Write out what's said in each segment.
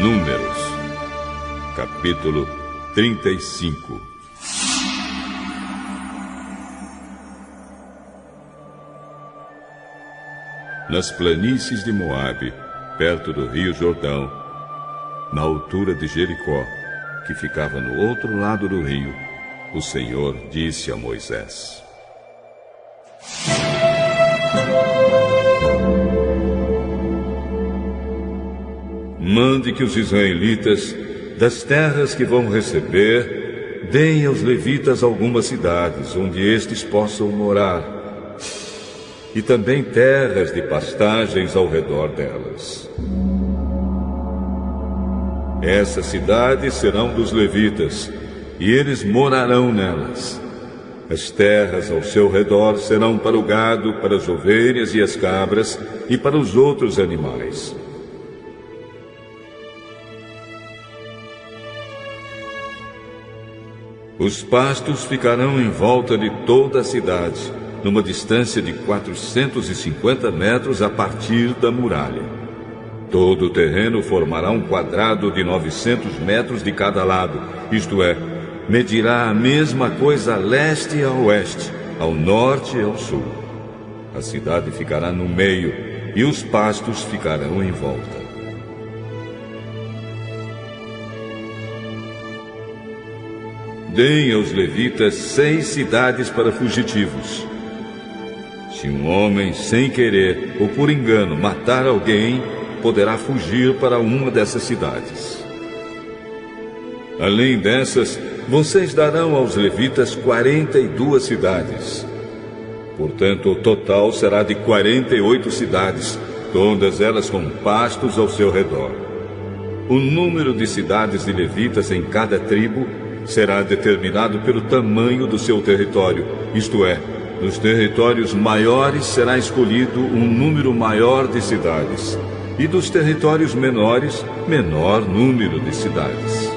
Números, capítulo 35. Nas planícies de Moabe, perto do rio Jordão, na altura de Jericó, que ficava no outro lado do rio, o Senhor disse a Moisés: mande que os israelitas, das terras que vão receber, deem aos levitas algumas cidades onde estes possam morar, e também terras de pastagens ao redor delas. Essas cidades serão dos levitas, e eles morarão nelas. As terras ao seu redor serão para o gado, para as ovelhas e as cabras, e para os outros animais. Os pastos ficarão em volta de toda a cidade, numa distância de 450 metros a partir da muralha. Todo o terreno formará um quadrado de 900 metros de cada lado, isto é, medirá a mesma coisa a leste e a oeste, ao norte e ao sul. A cidade ficará no meio e os pastos ficarão em volta. Deem aos levitas 6 cidades para fugitivos. Se um homem, sem querer ou por engano, matar alguém, poderá fugir para uma dessas cidades. Além dessas, vocês darão aos levitas 42 cidades. Portanto, o total será de 48 cidades, todas elas com pastos ao seu redor. O número de cidades de levitas em cada tribo será determinado pelo tamanho do seu território, isto é, nos territórios maiores será escolhido um número maior de cidades, e dos territórios menores, menor número de cidades.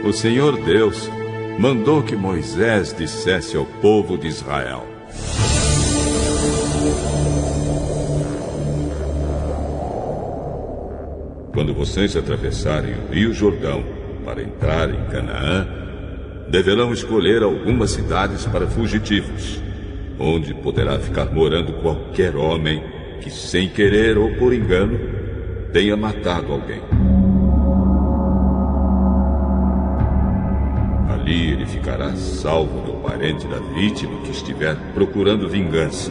O Senhor Deus mandou que Moisés dissesse ao povo de Israel: quando vocês atravessarem o rio Jordão para entrar em Canaã, deverão escolher algumas cidades para fugitivos, onde poderá ficar morando qualquer homem que, sem querer ou por engano, tenha matado alguém. Ali ele ficará salvo do parente da vítima que estiver procurando vingança,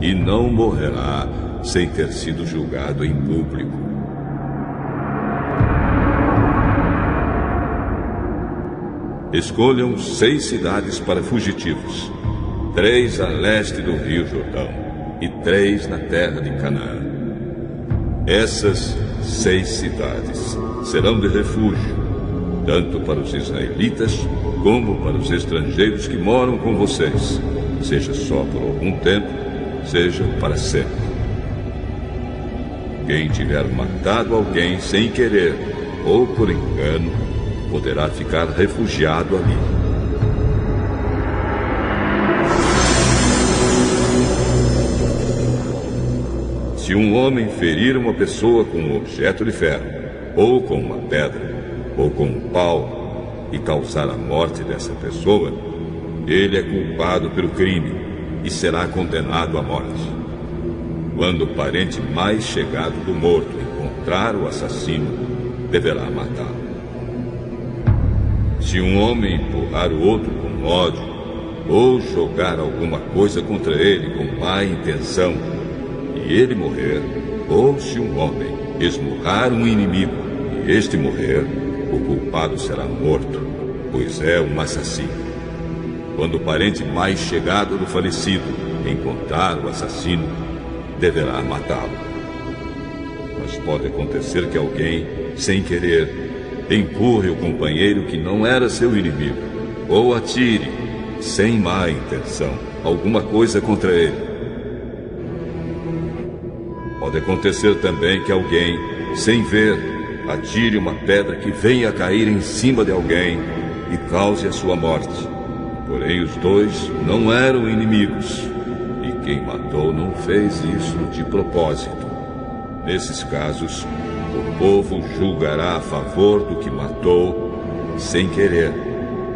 e não morrerá sem ter sido julgado em público. Escolham 6 cidades para fugitivos, 3 a leste do rio Jordão e 3 na terra de Canaã. Essas 6 cidades serão de refúgio, tanto para os israelitas como para os estrangeiros que moram com vocês, seja só por algum tempo, seja para sempre. Quem tiver matado alguém sem querer ou por engano, poderá ficar refugiado ali. Se um homem ferir uma pessoa com um objeto de ferro, ou com uma pedra, ou com um pau, e causar a morte dessa pessoa, ele é culpado pelo crime e será condenado à morte. Quando o parente mais chegado do morto encontrar o assassino, deverá matá-lo. Se um homem empurrar o outro com ódio, ou jogar alguma coisa contra ele com má intenção, e ele morrer, ou se um homem esmurrar um inimigo e este morrer, o culpado será morto, pois é um assassino. Quando o parente mais chegado do falecido encontrar o assassino, deverá matá-lo. Mas pode acontecer que alguém, sem querer, empurre o companheiro que não era seu inimigo, ou atire, sem má intenção, alguma coisa contra ele. Pode acontecer também que alguém, sem ver, atire uma pedra que venha a cair em cima de alguém e cause a sua morte. Porém, os dois não eram inimigos. quem matou não fez isso de propósito. Nesses casos, o povo julgará a favor do que matou sem querer,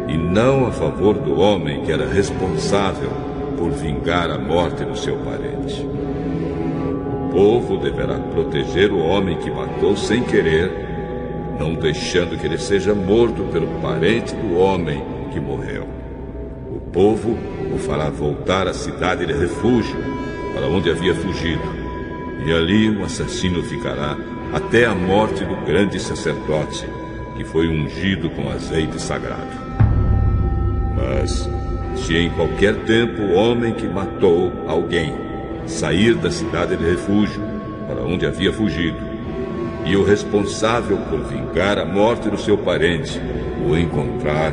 e não a favor do homem que era responsável por vingar a morte do seu parente. O povo deverá proteger o homem que matou sem querer, não deixando que ele seja morto pelo parente do homem que morreu. O povo o fará voltar à cidade de refúgio, para onde havia fugido, e ali o assassino ficará até a morte do grande sacerdote, que foi ungido com azeite sagrado. Mas, se em qualquer tempo o homem que matou alguém sair da cidade de refúgio, para onde havia fugido, e o responsável por vingar a morte do seu parente o encontrar,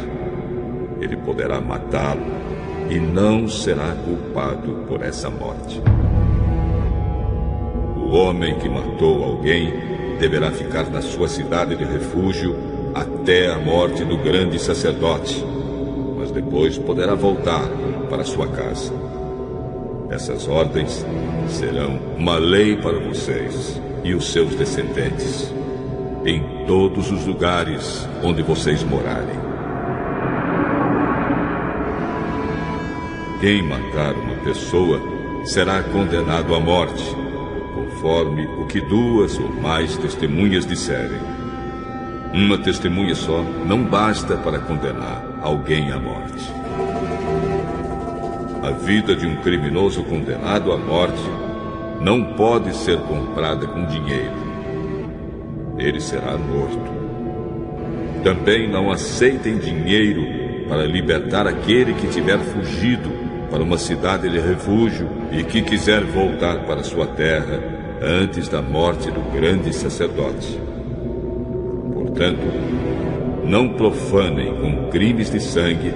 ele poderá matá-lo e não será culpado por essa morte. O homem que matou alguém deverá ficar na sua cidade de refúgio até a morte do grande sacerdote, mas depois poderá voltar para sua casa. Essas ordens serão uma lei para vocês e os seus descendentes, em todos os lugares onde vocês morarem. Quem matar uma pessoa será condenado à morte, conforme o que 2 ou mais testemunhas disserem. Uma testemunha só não basta para condenar alguém à morte. A vida de um criminoso condenado à morte não pode ser comprada com dinheiro. Ele será morto. Também não aceitem dinheiro para libertar aquele que tiver fugido para uma cidade de refúgio e que quiser voltar para sua terra antes da morte do grande sacerdote. Portanto, não profanem com crimes de sangue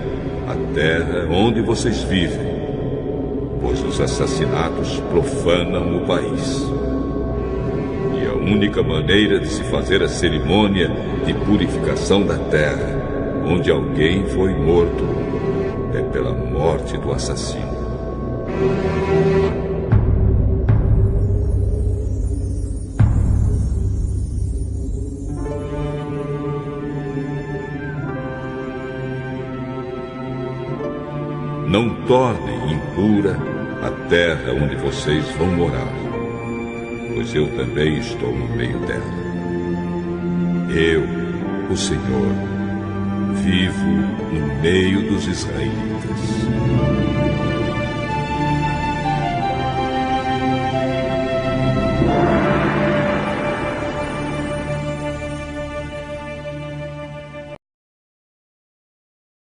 a terra onde vocês vivem, pois os assassinatos profanam o país. E a única maneira de se fazer a cerimônia de purificação da terra, onde alguém foi morto, é pela morte do assassino. Não tornem impura a terra onde vocês vão morar, pois eu também estou no meio dela. Eu, o Senhor, vivo no meio dos israelitas.